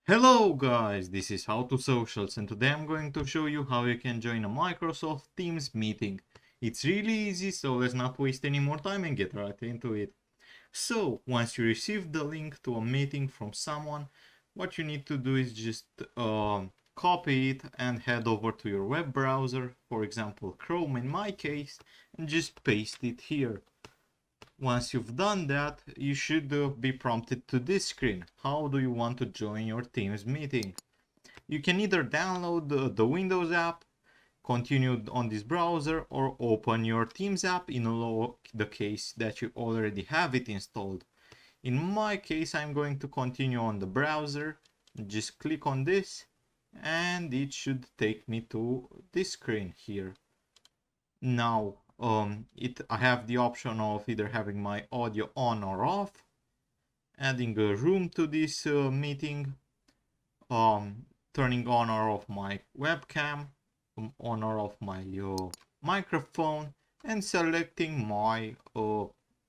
Hello guys, this is How to Socials and today I'm going to show you how you can join a Microsoft Teams meeting. It's really easy, so let's not waste any more time and get right into it. So, once you receive the link to a meeting from someone, what you need to do is just copy it and head over to your web browser, for example Chrome in my case, and just paste it here. Once you've done that, you should be prompted to this screen. How do you want to join your Teams meeting? You can either download the Windows app, continue on this browser, or open your Teams app in the case that you already have it installed. In my case, I'm going to continue on the browser. Just click on this and it should take me to this screen here. Now, I have the option of either having my audio on or off, adding a room to this meeting, turning on or off my webcam, on or off my microphone, and selecting my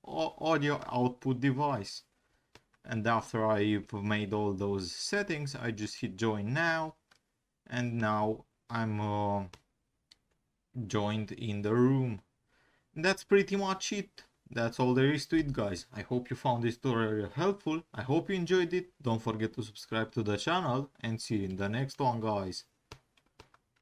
audio output device. And after I've made all those settings, I just hit join now, and now I'm joined in the room. And that's pretty much it. That's all there is to it, guys. I hope you found this tutorial helpful. I hope you enjoyed it. Don't forget to subscribe to the channel and see you in the next one, guys.